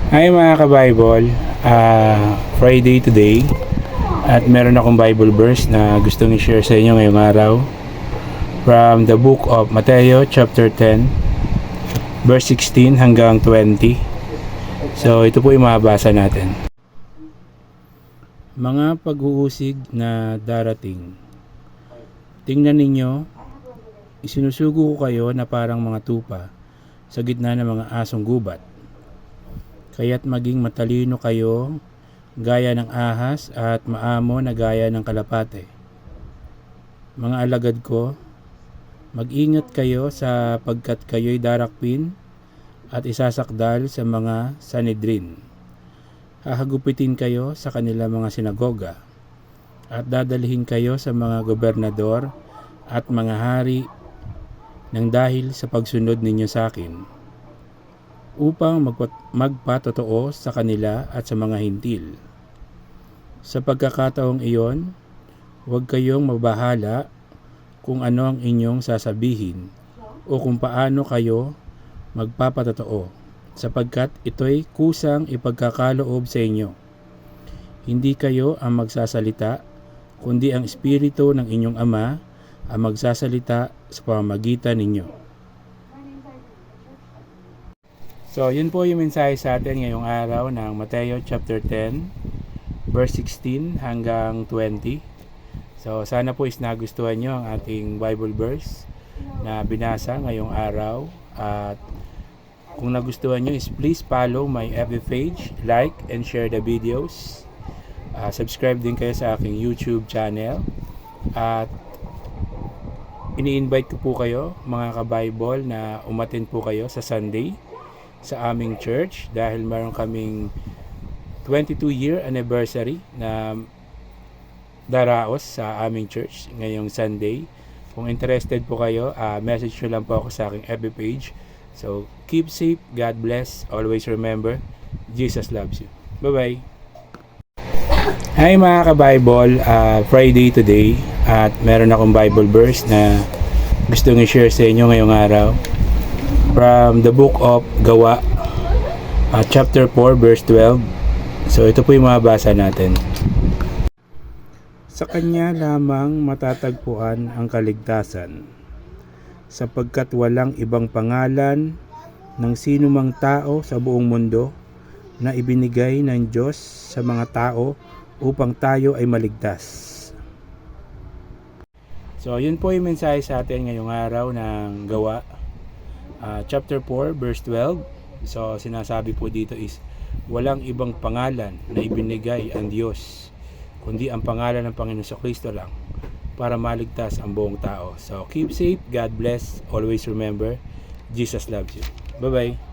Hi mga ka-Bible, Friday today at meron akong Bible verse na gustong i-share sa inyo ngayong araw from the book of Mateo chapter 10 verse 16 hanggang 20. So ito po yung mababasa natin. Mga pag-uusig na darating. Tingnan ninyo, isinusugo ko kayo na parang mga tupa sa gitna ng mga asong gubat. Kaya't maging matalino kayo gaya ng ahas at maamo na gaya ng kalapate. Mga alagad ko, mag-ingat kayo sapagkat kayo'y darakpin at isasakdal sa mga Sanhedrin. Hahagupitin kayo sa kanila mga sinagoga at dadalhin kayo sa mga gobernador at mga hari ng dahil sa pagsunod ninyo sa akin, upang magpatotoo sa kanila at sa mga hintil. Sa pagkakataong iyon, huwag kayong mabahala kung ano ang inyong sasabihin o kung paano kayo magpapatotoo, sapagkat ito'y kusang ipagkakaloob sa inyo. Hindi kayo ang magsasalita, kundi ang Espiritu ng inyong Ama ang magsasalita sa pamamagitan ninyo. So, yun po yung mensahe sa atin ngayong araw ng Mateo chapter 10, verse 16 hanggang 20. So, sana po is nagustuhan nyo ang ating Bible verse na binasa ngayong araw. At kung nagustuhan nyo is please follow my FB page, like and share the videos. Subscribe din kayo sa aking YouTube channel. At ini-invite ko po kayo mga ka-Bible na umattend po kayo sa Sunday sa aming church dahil meron kaming 22-year anniversary na daraos sa aming church ngayong Sunday. Kung interested po kayo, message nyo lang po ako sa aking FB page. So, keep safe, God bless, always remember, Jesus loves you. Bye-bye! Hi mga ka-Bible, Friday today at meron akong Bible verse na gustong i-share sa inyo ngayong araw from the book of Gawa, chapter 4 verse 12. So ito po yung mababasa natin. Sa kanya lamang matatagpuan ang kaligtasan, sapagkat walang ibang pangalan ng sinumang tao sa buong mundo na ibinigay ng Diyos sa mga tao upang tayo ay maligtas. So yun po yung mensahe sa atin ngayong araw ng Gawa, chapter 4 verse 12. So sinasabi po dito is walang ibang pangalan na ibinigay ang Diyos kundi ang pangalan ng Panginoon Kristo lang para maligtas ang buong tao. So keep safe, God bless, always remember, Jesus loves you. Bye bye.